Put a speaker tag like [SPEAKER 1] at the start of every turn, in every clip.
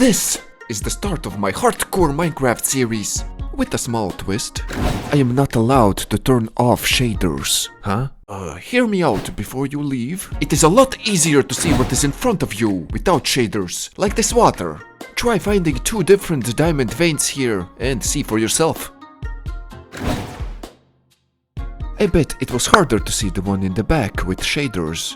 [SPEAKER 1] This is the start of my hardcore Minecraft series. With a small twist, I am not allowed to turn off shaders. Huh? Hear me out before you leave. It is a lot easier to see what is in front of you without shaders, like this water. Try finding 2 different diamond veins here and see for yourself. I bet it was harder to see the one in the back with shaders.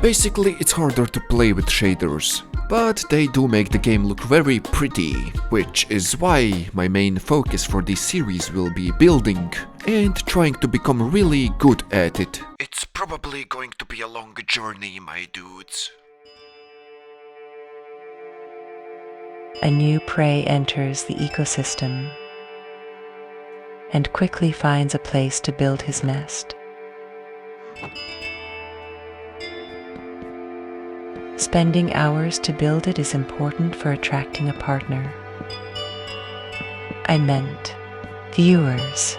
[SPEAKER 1] Basically, it's harder to play with shaders, but they do make the game look very pretty, which is why my main focus for this series will be building and trying to become really good at it. It's probably going to be a long journey, my dudes.
[SPEAKER 2] A new prey enters the ecosystem and quickly finds a place to build his nest. Spending hours to build it is important for attracting a partner. I meant viewers.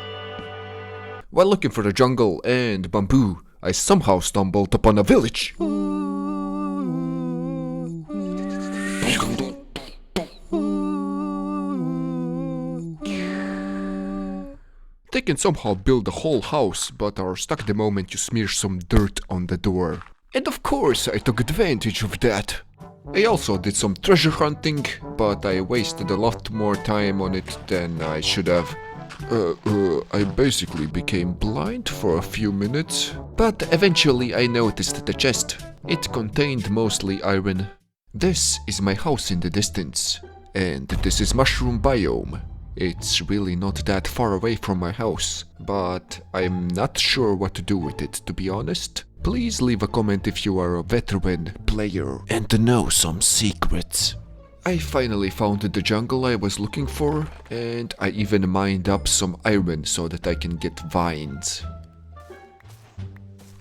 [SPEAKER 1] While looking for the jungle and bamboo, I somehow stumbled upon a village. They can somehow build a whole house, but are stuck the moment you smear some dirt on the door. And of course I took advantage of that. I also did some treasure hunting, but I wasted a lot more time on it than I should have. I basically became blind for a few minutes, but eventually I noticed the chest. It contained mostly iron. This is my house in the distance, and this is mushroom biome. It's really not that far away from my house, but I'm not sure what to do with it, to be honest. Please leave a comment if you are a veteran player and know some secrets. I finally found the jungle I was looking for, and I even mined up some iron so that I can get vines.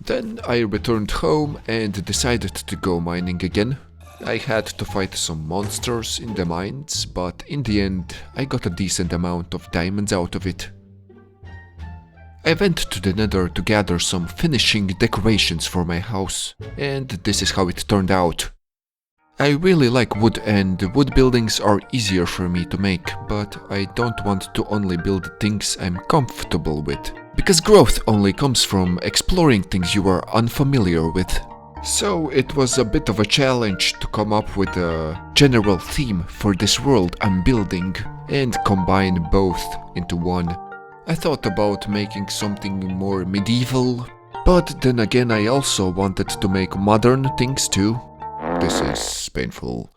[SPEAKER 1] Then I returned home and decided to go mining again. I had to fight some monsters in the mines, but in the end I got a decent amount of diamonds out of it. I went to the Nether to gather some finishing decorations for my house, and this is how it turned out. I really like wood, and wood buildings are easier for me to make, but I don't want to only build things I'm comfortable with, because growth only comes from exploring things you are unfamiliar with. So it was a bit of a challenge to come up with a general theme for this world I'm building and combine both into one. I thought about making something more medieval, but then again I also wanted to make modern things too. This is painful.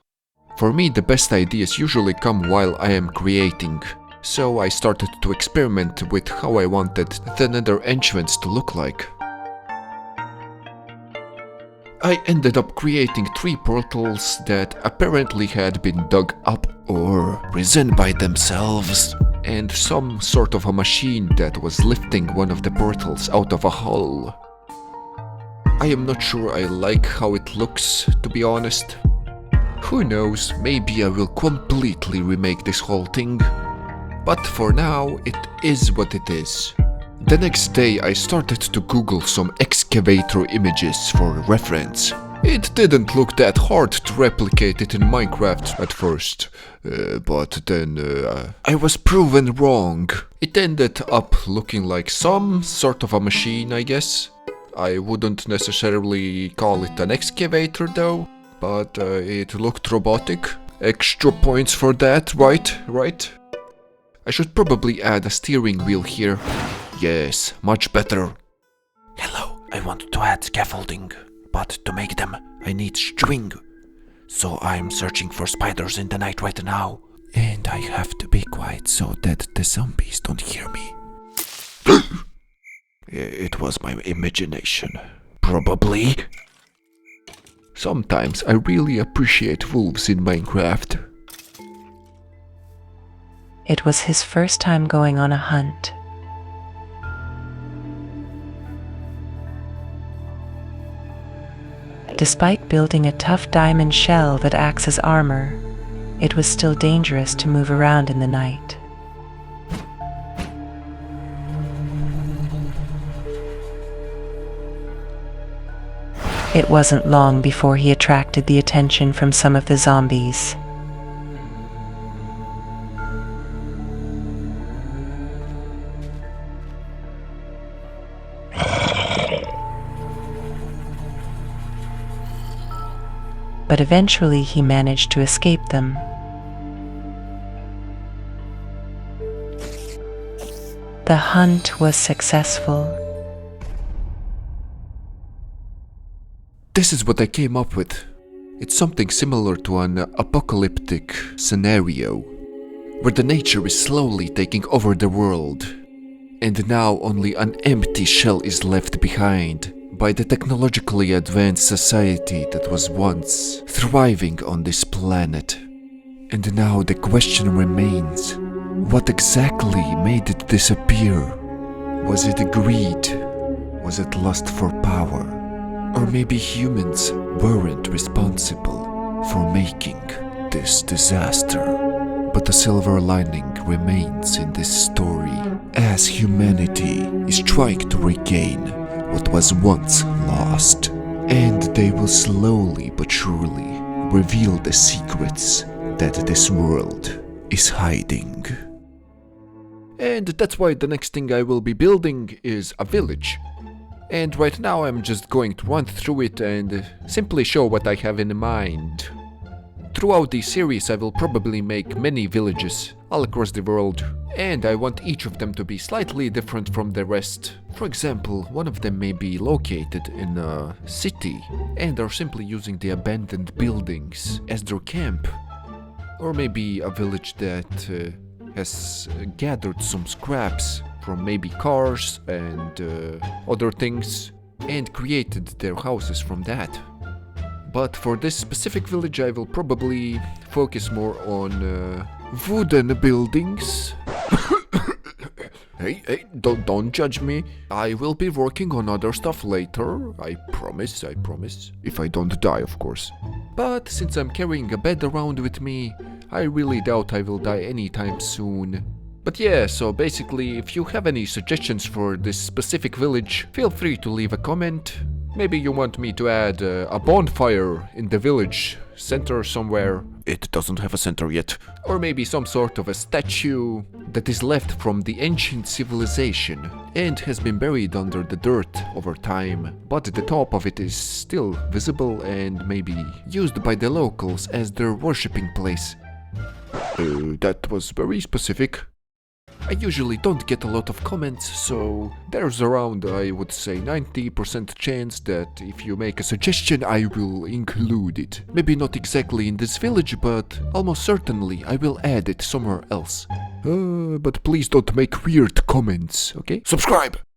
[SPEAKER 1] For me, the best ideas usually come while I am creating, so I started to experiment with how I wanted the Nether entrance to look like. I ended up creating 3 portals that apparently had been dug up or risen by themselves, and some sort of a machine that was lifting one of the portals out of a hole. I am not sure I like how it looks, to be honest. Who knows, maybe I will completely remake this whole thing. But for now, it is what it is. The next day I started to Google some excavator images for reference. It didn't look that hard to replicate it in Minecraft at first, but then I was proven wrong. It ended up looking like some sort of a machine, I guess. I wouldn't necessarily call it an excavator though, but it looked robotic. Extra points for that, right? I should probably add a steering wheel here. Yes, much better. Hello, I want to add scaffolding, but to make them I need string. So I'm searching for spiders in the night right now. And I have to be quiet so that the zombies don't hear me. It was my imagination. Probably. Sometimes I really appreciate wolves in Minecraft.
[SPEAKER 2] It was his first time going on a hunt. Despite building a tough diamond shell that acts as armor, it was still dangerous to move around in the night. It wasn't long before he attracted the attention from some of the zombies. But eventually he managed to escape them. The hunt was successful.
[SPEAKER 1] This is what I came up with. It's something similar to an apocalyptic scenario, where the nature is slowly taking over the world, and now only an empty shell is left behind by the technologically advanced society that was once thriving on this planet. And now the question remains, what exactly made it disappear? Was it greed? Was it lust for power? Or maybe humans weren't responsible for making this disaster. But the silver lining remains in this story, as humanity is trying to regain what was once lost. And they will slowly but surely reveal the secrets that this world is hiding. And that's why the next thing I will be building is a village. And right now I'm just going to run through it and simply show what I have in mind. Throughout the series I will probably make many villages all across the world, and I want each of them to be slightly different from the rest. For example, one of them may be located in a city and are simply using the abandoned buildings as their camp. Or maybe a village that has gathered some scraps from maybe cars and other things and created their houses from that. But for this specific village I will probably focus more on wooden buildings. Hey, don't judge me. I will be working on other stuff later, I promise. If I don't die, of course. But since I'm carrying a bed around with me, I really doubt I will die anytime soon. But yeah, so basically, if you have any suggestions for this specific village, feel free to leave a comment. Maybe you want me to add a bonfire in the village center somewhere. It doesn't have a center yet. Or maybe some sort of a statue that is left from the ancient civilization and has been buried under the dirt over time, but the top of it is still visible and maybe used by the locals as their worshipping place. That was very specific. I usually don't get a lot of comments, so there's around, I would say, 90% chance that if you make a suggestion I will include it. Maybe not exactly in this village, but almost certainly I will add it somewhere else. But please don't make weird comments, okay? Subscribe!